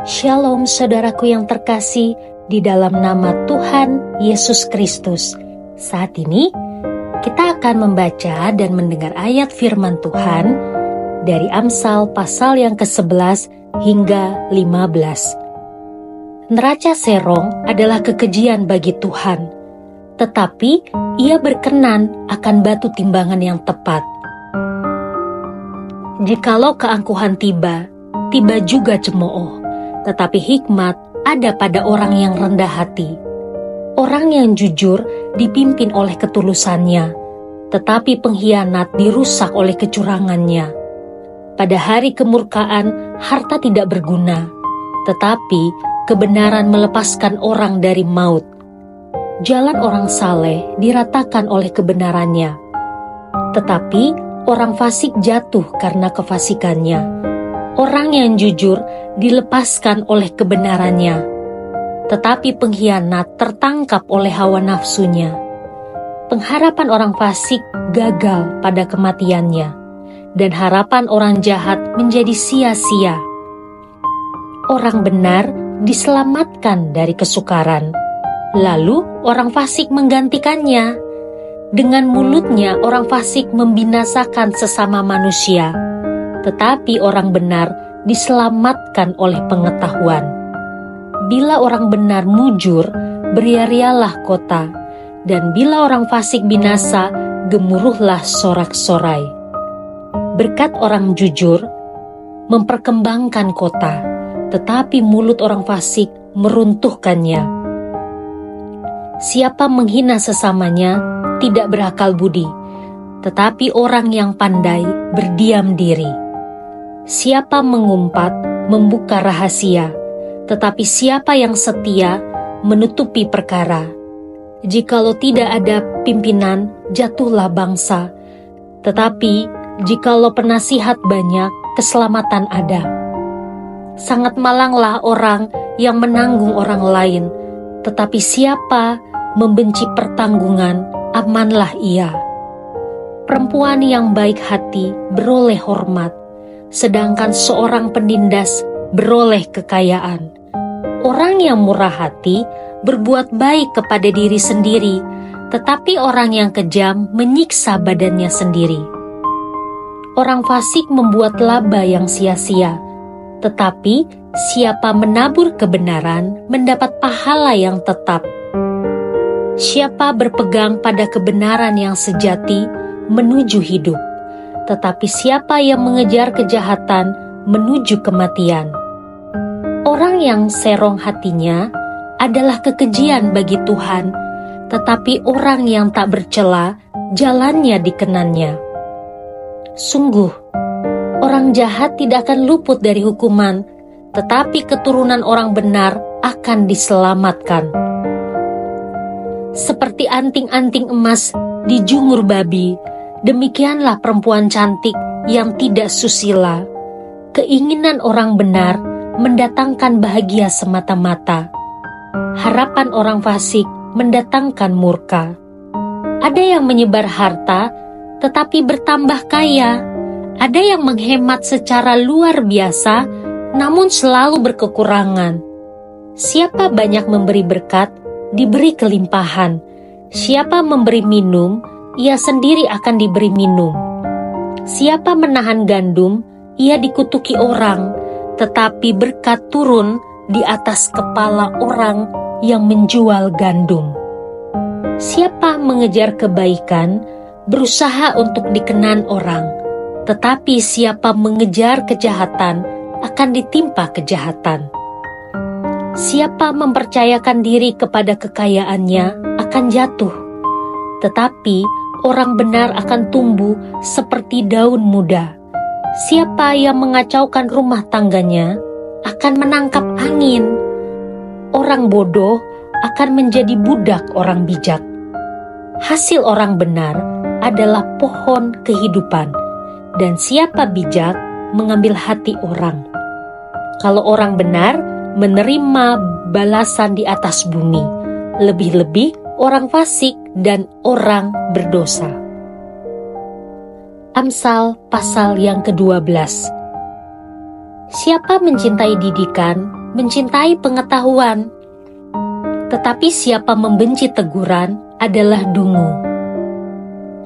Shalom saudaraku yang terkasih di dalam nama Tuhan Yesus Kristus. Saat ini kita akan membaca dan mendengar ayat firman Tuhan dari Amsal pasal yang ke-11 hingga 15. Neraca serong adalah kekejian bagi Tuhan, tetapi Ia berkenan akan batu timbangan yang tepat. Jikalau keangkuhan tiba juga cemooh. Tetapi hikmat ada pada orang yang rendah hati. Orang yang jujur dipimpin oleh ketulusannya, tetapi pengkhianat dirusak oleh kecurangannya. Pada hari kemurkaan, harta tidak berguna, tetapi kebenaran melepaskan orang dari maut. Jalan orang saleh diratakan oleh kebenarannya, tetapi orang fasik jatuh karena kefasikannya. Orang yang jujur dilepaskan oleh kebenarannya, tetapi pengkhianat tertangkap oleh hawa nafsunya. Pengharapan orang fasik gagal pada kematiannya, dan harapan orang jahat menjadi sia-sia. Orang benar diselamatkan dari kesukaran, lalu orang fasik menggantikannya. Dengan mulutnya orang fasik membinasakan sesama manusia, tetapi orang benar diselamatkan oleh pengetahuan. Bila orang benar mujur, beria-rialah kota, dan bila orang fasik binasa, gemuruhlah sorak-sorai. Berkat orang jujur memperkembangkan kota, tetapi mulut orang fasik meruntuhkannya. Siapa menghina sesamanya tidak berakal budi, tetapi orang yang pandai berdiam diri. Siapa mengumpat membuka rahasia, tetapi siapa yang setia menutupi perkara. Jikalau tidak ada pimpinan, jatuhlah bangsa, tetapi jikalau penasihat banyak, keselamatan ada. Sangat malanglah orang yang menanggung orang lain, tetapi siapa membenci pertanggungan, amanlah ia. Perempuan yang baik hati beroleh hormat, sedangkan seorang penindas beroleh kekayaan. Orang yang murah hati berbuat baik kepada diri sendiri, tetapi orang yang kejam menyiksa badannya sendiri. Orang fasik membuat laba yang sia-sia, tetapi siapa menabur kebenaran mendapat pahala yang tetap. Siapa berpegang pada kebenaran yang sejati menuju hidup, tetapi siapa yang mengejar kejahatan menuju kematian. Orang yang serong hatinya adalah kekejian bagi Tuhan, tetapi orang yang tak bercela jalannya dikenannya. Sungguh, orang jahat tidak akan luput dari hukuman, tetapi keturunan orang benar akan diselamatkan. Seperti anting-anting emas dijungur babi, demikianlah perempuan cantik yang tidak susila. Keinginan orang benar mendatangkan bahagia semata-mata. Harapan orang fasik mendatangkan murka. Ada yang menyebar harta, tetapi bertambah kaya. Ada yang menghemat secara luar biasa, namun selalu berkekurangan. Siapa banyak memberi berkat, diberi kelimpahan. Siapa memberi minum, ia sendiri akan diberi minum. Siapa menahan gandum, ia dikutuki orang, tetapi berkat turun di atas kepala orang yang menjual gandum. Siapa mengejar kebaikan, berusaha untuk dikenan orang, tetapi siapa mengejar kejahatan, akan ditimpa kejahatan. Siapa mempercayakan diri kepada kekayaannya, akan jatuh, tetapi orang benar akan tumbuh seperti daun muda. Siapa yang mengacaukan rumah tangganya akan menangkap angin. Orang bodoh akan menjadi budak orang bijak. Hasil orang benar adalah pohon kehidupan, dan siapa bijak mengambil hati orang. Kalau orang benar menerima balasan di atas bumi, lebih-lebih orang fasik dan orang berdosa. Amsal pasal yang ke-12. Siapa mencintai didikan, mencintai pengetahuan. Tetapi siapa membenci teguran adalah dungu.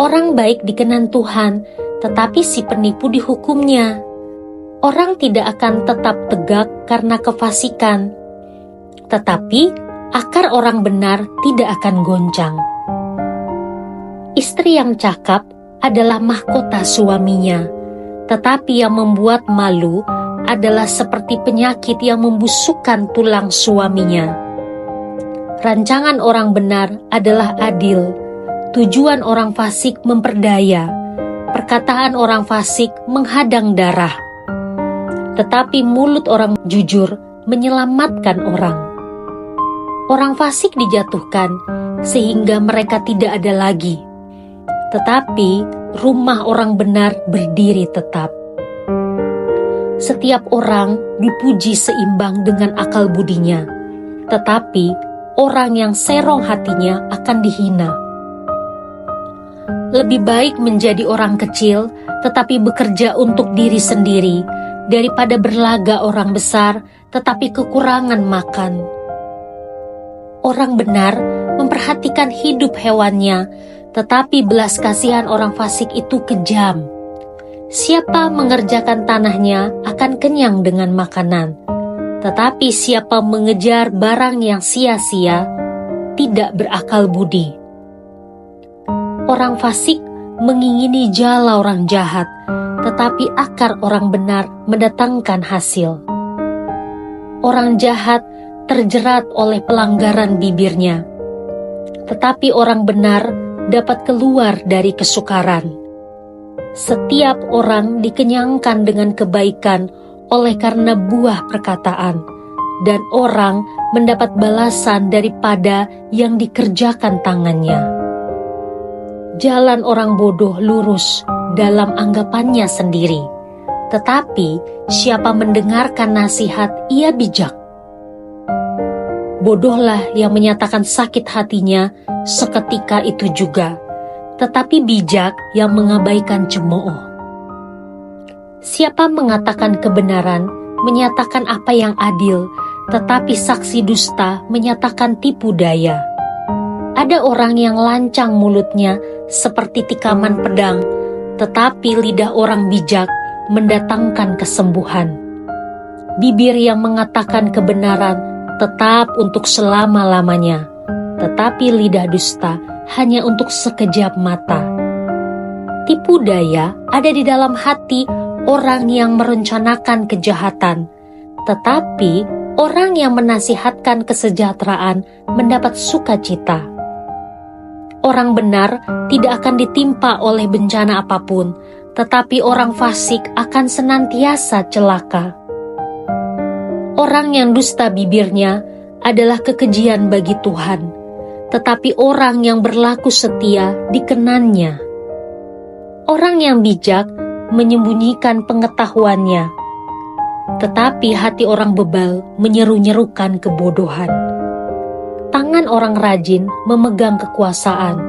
Orang baik dikenan Tuhan, tetapi si penipu dihukumnya. Orang tidak akan tetap tegak karena kefasikan, tetapi akar orang benar tidak akan goncang. Istri yang cakap adalah mahkota suaminya, tetapi yang membuat malu adalah seperti penyakit yang membusukkan tulang suaminya. Rancangan orang benar adalah adil, tujuan orang fasik memperdaya, perkataan orang fasik menghadang darah. Tetapi mulut orang jujur menyelamatkan orang. Orang fasik dijatuhkan sehingga mereka tidak ada lagi. Tetapi rumah orang benar berdiri tetap. Setiap orang dipuji seimbang dengan akal budinya, tetapi orang yang serong hatinya akan dihina. Lebih baik menjadi orang kecil tetapi bekerja untuk diri sendiri daripada berlaga orang besar tetapi kekurangan makan. Orang benar memperhatikan hidup hewannya, tetapi belas kasihan orang fasik itu kejam. Siapa mengerjakan tanahnya akan kenyang dengan makanan, tetapi siapa mengejar barang yang sia-sia tidak berakal budi. Orang fasik mengingini jala orang jahat, tetapi akar orang benar mendatangkan hasil. Orang jahat terjerat oleh pelanggaran bibirnya, tetapi orang benar dapat keluar dari kesukaran. Setiap orang dikenyangkan dengan kebaikan oleh karena buah perkataan, dan orang mendapat balasan daripada yang dikerjakan tangannya. Jalan orang bodoh lurus dalam anggapannya sendiri, tetapi siapa mendengarkan nasihat ia bijak. Bodohlah yang menyatakan sakit hatinya seketika itu juga, tetapi bijak yang mengabaikan cemooh. Siapa mengatakan kebenaran, menyatakan apa yang adil, tetapi saksi dusta menyatakan tipu daya. Ada orang yang lancang mulutnya seperti tikaman pedang, tetapi lidah orang bijak mendatangkan kesembuhan. Bibir yang mengatakan kebenaran tetap untuk selama-lamanya, tetapi lidah dusta hanya untuk sekejap mata. Tipu daya ada di dalam hati orang yang merencanakan kejahatan, tetapi orang yang menasihatkan kesejahteraan mendapat sukacita. Orang benar tidak akan ditimpa oleh bencana apapun, tetapi orang fasik akan senantiasa celaka. Orang yang dusta bibirnya adalah kekejian bagi Tuhan, tetapi orang yang berlaku setia dikenannya. Orang yang bijak menyembunyikan pengetahuannya, tetapi hati orang bebal menyeru-nyerukan kebodohan. Tangan orang rajin memegang kekuasaan,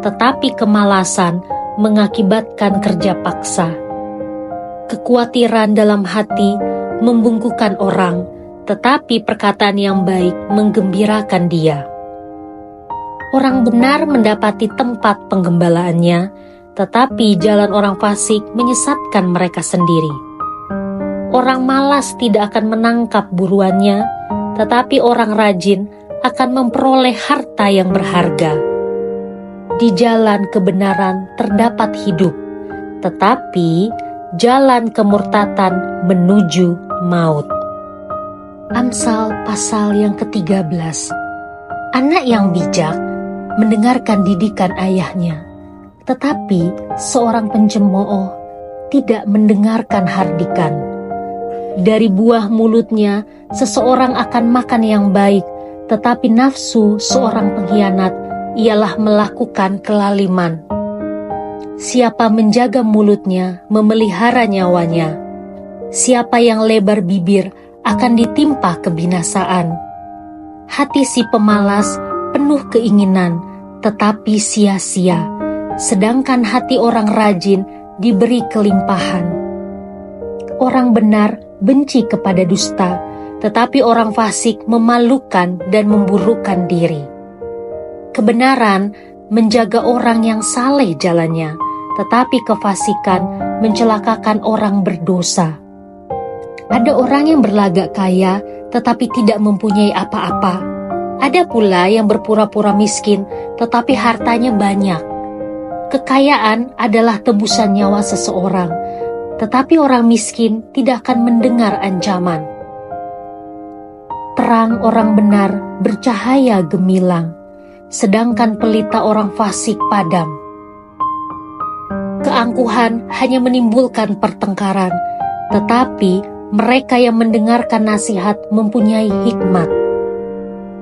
tetapi kemalasan mengakibatkan kerja paksa. Kekhawatiran dalam hati membungkukkan orang, tetapi perkataan yang baik menggembirakan dia. Orang benar mendapati tempat penggembalaannya, tetapi jalan orang fasik menyesatkan mereka sendiri. Orang malas tidak akan menangkap buruannya, tetapi orang rajin akan memperoleh harta yang berharga. Di jalan kebenaran terdapat hidup, tetapi jalan kemurtatan menuju maut. Amsal pasal yang ke-13. Anak yang bijak mendengarkan didikan ayahnya, tetapi seorang pencemooh tidak mendengarkan hardikan. Dari buah mulutnya seseorang akan makan yang baik, tetapi nafsu seorang pengkhianat ialah melakukan kelaliman. Siapa menjaga mulutnya memelihara nyawanya. Siapa yang lebar bibir akan ditimpa kebinasaan. Hati si pemalas penuh keinginan, tetapi sia-sia, sedangkan hati orang rajin diberi kelimpahan. Orang benar benci kepada dusta, tetapi orang fasik memalukan dan memburukkan diri. Kebenaran menjaga orang yang saleh jalannya, tetapi kefasikan mencelakakan orang berdosa. Ada orang yang berlagak kaya, tetapi tidak mempunyai apa-apa. Ada pula yang berpura-pura miskin, tetapi hartanya banyak. Kekayaan adalah tebusan nyawa seseorang, tetapi orang miskin tidak akan mendengar ancaman. Terang orang benar bercahaya gemilang, sedangkan pelita orang fasik padam. Keangkuhan hanya menimbulkan pertengkaran, tetapi mereka yang mendengarkan nasihat mempunyai hikmat.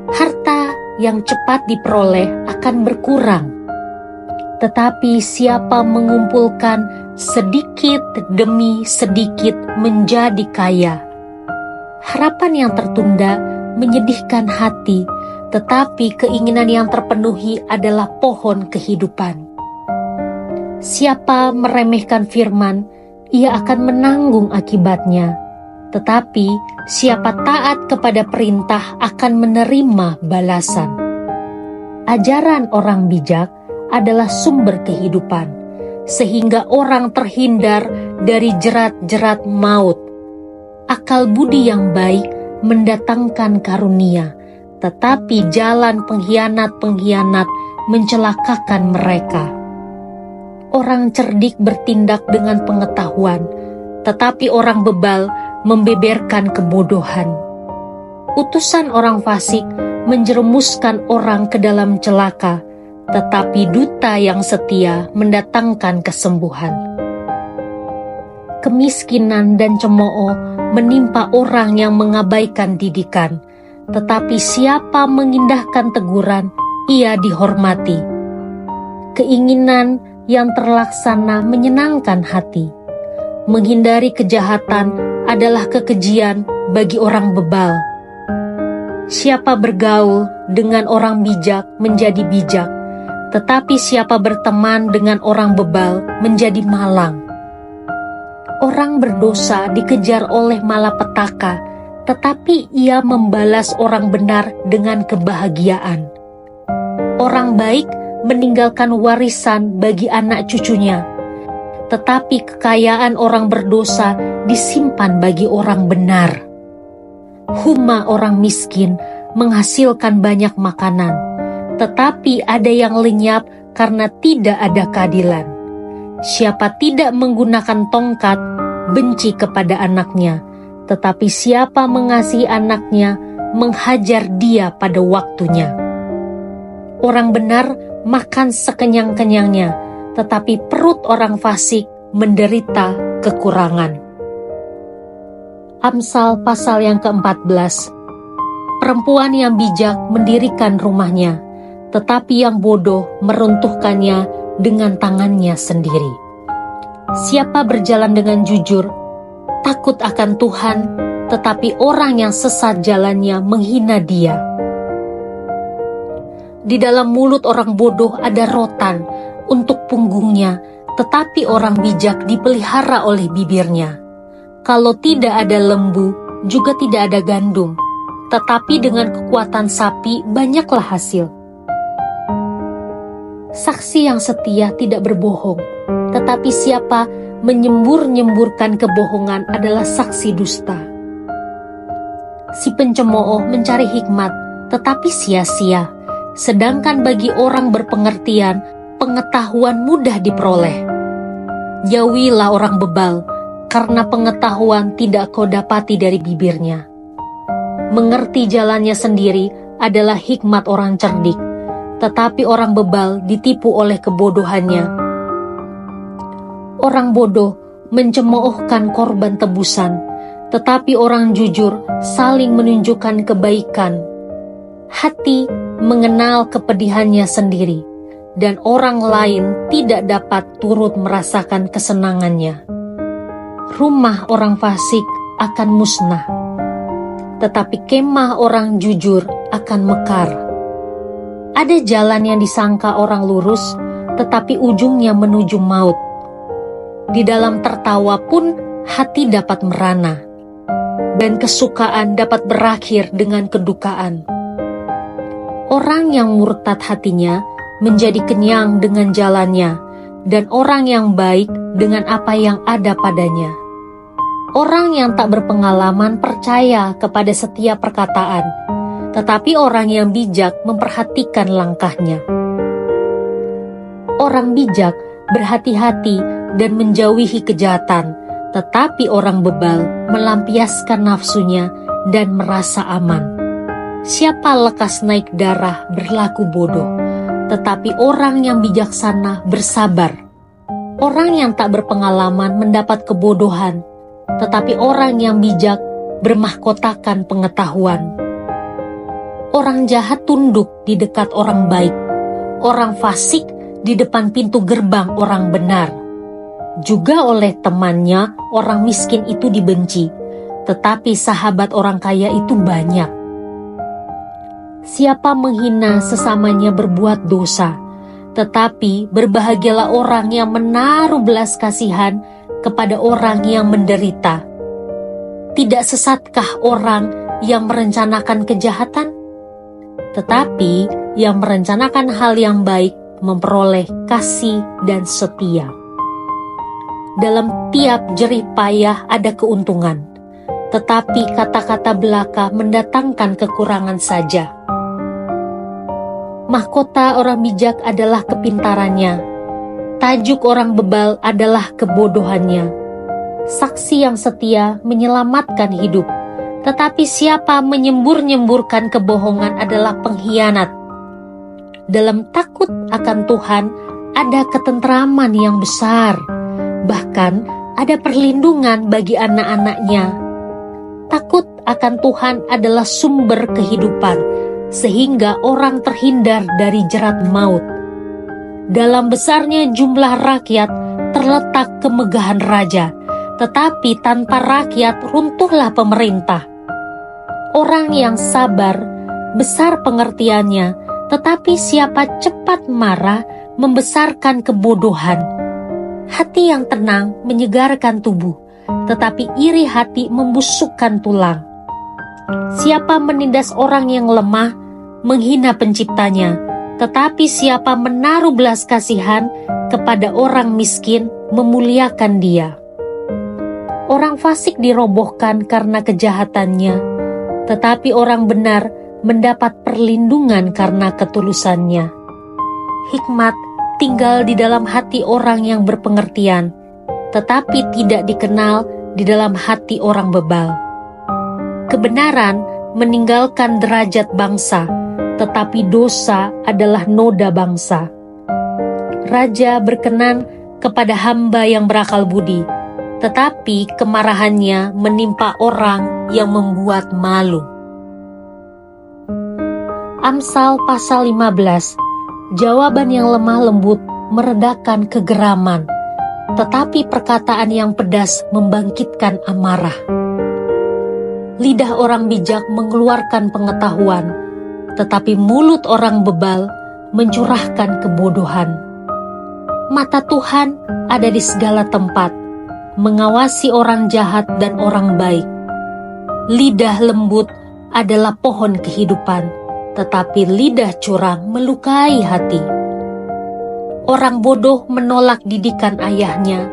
Harta yang cepat diperoleh akan berkurang, tetapi siapa mengumpulkan sedikit demi sedikit menjadi kaya. Harapan yang tertunda menyedihkan hati, tetapi keinginan yang terpenuhi adalah pohon kehidupan. Siapa meremehkan firman, ia akan menanggung akibatnya. Tetapi siapa taat kepada perintah akan menerima balasan. Ajaran orang bijak adalah sumber kehidupan, sehingga orang terhindar dari jerat-jerat maut. Akal budi yang baik mendatangkan karunia, tetapi jalan pengkhianat-pengkhianat mencelakakan mereka. Orang cerdik bertindak dengan pengetahuan, tetapi orang bebal membeberkan kebodohan. Utusan orang fasik menjerumuskan orang ke dalam celaka, tetapi duta yang setia mendatangkan kesembuhan. Kemiskinan dan cemooh menimpa orang yang mengabaikan didikan, tetapi siapa mengindahkan teguran, ia dihormati. Keinginan yang terlaksana menyenangkan hati. Menghindari kejahatan adalah kekejian bagi orang bebal. Siapa bergaul dengan orang bijak menjadi bijak, tetapi siapa berteman dengan orang bebal menjadi malang. Orang berdosa dikejar oleh malapetaka, tetapi ia membalas orang benar dengan kebahagiaan. Orang baik meninggalkan warisan bagi anak cucunya, tetapi kekayaan orang berdosa disimpan bagi orang benar. Huma orang miskin menghasilkan banyak makanan, tetapi ada yang lenyap karena tidak ada keadilan. Siapa tidak menggunakan tongkat, benci kepada anaknya, tetapi siapa mengasihi anaknya, menghajar dia pada waktunya. Orang benar makan sekenyang-kenyangnya, tetapi perut orang fasik menderita kekurangan. Amsal pasal yang ke-14. Perempuan yang bijak mendirikan rumahnya, tetapi yang bodoh meruntuhkannya dengan tangannya sendiri. Siapa berjalan dengan jujur, takut akan Tuhan, tetapi orang yang sesat jalannya menghina Dia. Di dalam mulut orang bodoh ada rotan untuk punggungnya, tetapi orang bijak dipelihara oleh bibirnya. Kalau tidak ada lembu, juga tidak ada gandum, tetapi dengan kekuatan sapi banyaklah hasil. Saksi yang setia tidak berbohong, tetapi siapa menyembur-nyemburkan kebohongan adalah saksi dusta. Si pencemooh mencari hikmat, tetapi sia-sia, sedangkan bagi orang berpengertian, pengetahuan mudah diperoleh. Jauhilah orang bebal, karena pengetahuan tidak kau dapati dari bibirnya. Mengerti jalannya sendiri adalah hikmat orang cerdik, tetapi orang bebal ditipu oleh kebodohannya. Orang bodoh mencemoohkan korban tebusan, tetapi orang jujur saling menunjukkan kebaikan. Hati mengenal kepedihannya sendiri, dan orang lain tidak dapat turut merasakan kesenangannya. Rumah orang fasik akan musnah, tetapi kemah orang jujur akan mekar. Ada jalan yang disangka orang lurus, tetapi ujungnya menuju maut. Di dalam tertawa pun hati dapat merana. dan kesukaan dapat berakhir dengan kedukaan. Orang yang murtad hatinya menjadi kenyang dengan jalannya, dan orang yang baik dengan apa yang ada padanya. Orang yang tak berpengalaman percaya kepada setiap perkataan, tetapi orang yang bijak memperhatikan langkahnya. Orang bijak berhati-hati dan menjauhi kejahatan, tetapi orang bebal melampiaskan nafsunya dan merasa aman. Siapa lekas naik darah berlaku bodoh, tetapi orang yang bijaksana bersabar. Orang yang tak berpengalaman mendapat kebodohan, tetapi orang yang bijak bermahkotakan pengetahuan. Orang jahat tunduk di dekat orang baik, orang fasik di depan pintu gerbang orang benar. Juga oleh temannya orang miskin itu dibenci, tetapi sahabat orang kaya itu banyak. Siapa menghina sesamanya berbuat dosa, tetapi berbahagialah orang yang menaruh belas kasihan kepada orang yang menderita. Tidak sesatkah orang yang merencanakan kejahatan? Tetapi yang merencanakan hal yang baik memperoleh kasih dan setia. Dalam tiap jerih payah ada keuntungan, tetapi kata-kata belaka mendatangkan kekurangan saja. Mahkota orang bijak adalah kepintarannya, tajuk orang bebal adalah kebodohannya. Saksi yang setia menyelamatkan hidup, tetapi siapa menyembur-nyemburkan kebohongan adalah pengkhianat. Dalam takut akan Tuhan ada ketentraman yang besar, bahkan ada perlindungan bagi anak-anaknya. Takut akan Tuhan adalah sumber kehidupan, sehingga orang terhindar dari jerat maut. Dalam besarnya jumlah rakyat terletak kemegahan raja, tetapi tanpa rakyat runtuhlah pemerintah. Orang yang sabar, besar pengertiannya, tetapi siapa cepat marah membesarkan kebodohan. Hati yang tenang menyegarkan tubuh, tetapi iri hati membusukkan tulang. Siapa menindas orang yang lemah, menghina penciptanya, tetapi siapa menaruh belas kasihan kepada orang miskin, memuliakan dia. Orang fasik dirobohkan karena kejahatannya, tetapi orang benar mendapat perlindungan karena ketulusannya. Hikmat tinggal di dalam hati orang yang berpengertian, tetapi tidak dikenal di dalam hati orang bebal. Kebenaran meninggalkan derajat bangsa, tetapi dosa adalah noda bangsa. Raja berkenan kepada hamba yang berakal budi, tetapi kemarahannya menimpa orang yang membuat malu. Amsal pasal 15. Jawaban yang lemah lembut meredakan kegeraman, tetapi perkataan yang pedas membangkitkan amarah. Lidah orang bijak mengeluarkan pengetahuan, tetapi mulut orang bebal mencurahkan kebodohan. Mata Tuhan ada di segala tempat, mengawasi orang jahat dan orang baik. Lidah lembut adalah pohon kehidupan, tetapi lidah curang melukai hati. Orang bodoh menolak didikan ayahnya,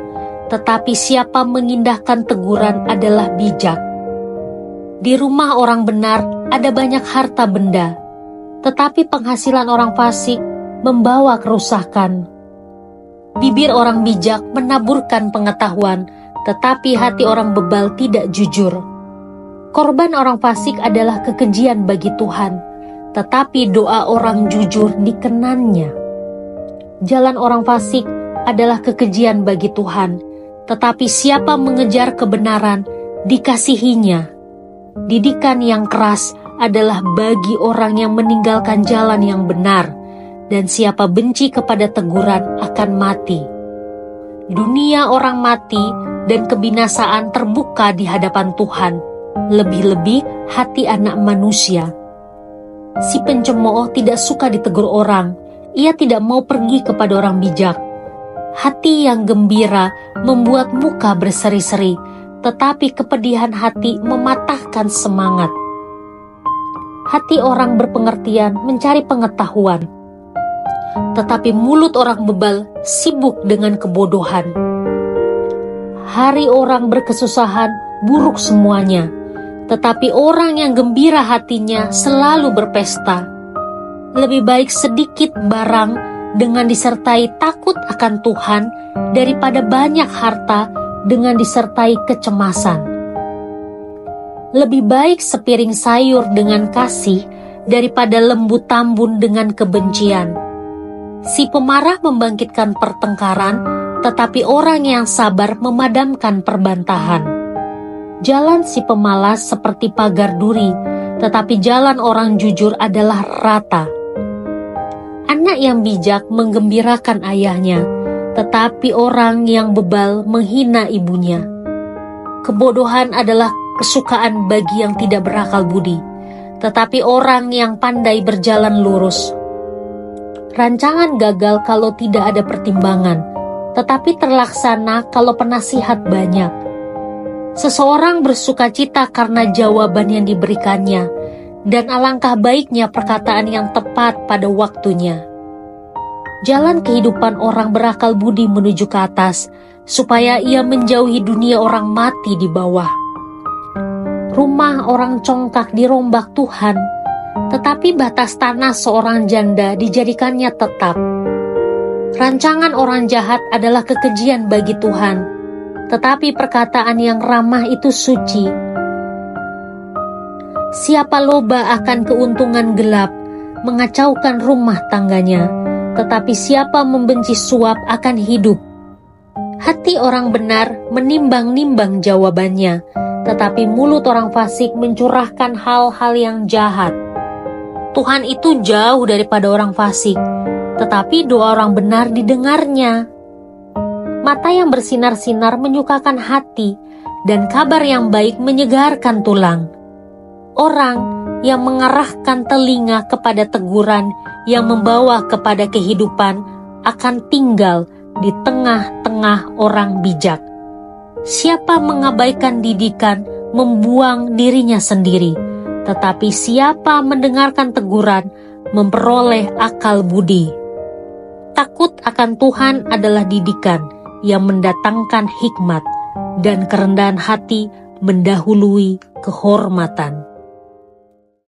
tetapi siapa mengindahkan teguran adalah bijak. Di rumah orang benar ada banyak harta benda, tetapi penghasilan orang fasik membawa kerusakan. Bibir orang bijak menaburkan pengetahuan, tetapi hati orang bebal tidak jujur. Korban orang fasik adalah kekejian bagi Tuhan, tetapi doa orang jujur dikenannya. Jalan orang fasik adalah kekejian bagi Tuhan, tetapi siapa mengejar kebenaran dikasihinya. Didikan yang keras adalah bagi orang yang meninggalkan jalan yang benar, dan siapa benci kepada teguran akan mati. Dunia orang mati dan kebinasaan terbuka di hadapan Tuhan, lebih-lebih hati anak manusia. Si pencemooh tidak suka ditegur orang, ia tidak mau pergi kepada orang bijak. Hati yang gembira membuat muka berseri-seri, tetapi kepedihan hati mematahkan semangat. Hati orang berpengertian mencari pengetahuan, tetapi mulut orang bebal sibuk dengan kebodohan. Hari orang berkesusahan buruk semuanya, tetapi orang yang gembira hatinya selalu berpesta. Lebih baik sedikit barang dengan disertai takut akan Tuhan daripada banyak harta dengan disertai kecemasan. Lebih baik sepiring sayur dengan kasih daripada lembu tambun dengan kebencian. Si pemarah membangkitkan pertengkaran, tetapi orang yang sabar memadamkan perbantahan. Jalan si pemalas seperti pagar duri, tetapi jalan orang jujur adalah rata. Anak yang bijak menggembirakan ayahnya, tetapi orang yang bebal menghina ibunya. Kebodohan adalah kesukaan bagi yang tidak berakal budi, tetapi orang yang pandai berjalan lurus. Rancangan gagal kalau tidak ada pertimbangan, tetapi terlaksana kalau penasihat banyak. Seseorang bersukacita karena jawaban yang diberikannya, dan alangkah baiknya perkataan yang tepat pada waktunya. Jalan kehidupan orang berakal budi menuju ke atas, supaya ia menjauhi dunia orang mati di bawah. Rumah orang congkak dirombak Tuhan, tetapi batas tanah seorang janda dijadikannya tetap. Rancangan orang jahat adalah kekejian bagi Tuhan, tetapi perkataan yang ramah itu suci. Siapa loba akan keuntungan gelap, mengacaukan rumah tangganya, tetapi siapa membenci suap akan hidup. Hati orang benar menimbang-nimbang jawabannya, tetapi mulut orang fasik mencurahkan hal-hal yang jahat. Tuhan itu jauh daripada orang fasik, tetapi doa orang benar didengarnya. Mata yang bersinar-sinar menyukakan hati, dan kabar yang baik menyegarkan tulang. Orang yang mengarahkan telinga kepada teguran yang membawa kepada kehidupan akan tinggal di tengah-tengah orang bijak. Siapa mengabaikan didikan membuang dirinya sendiri, tetapi siapa mendengarkan teguran memperoleh akal budi. Takut akan Tuhan adalah didikan yang mendatangkan hikmat, dan kerendahan hati mendahului kehormatan.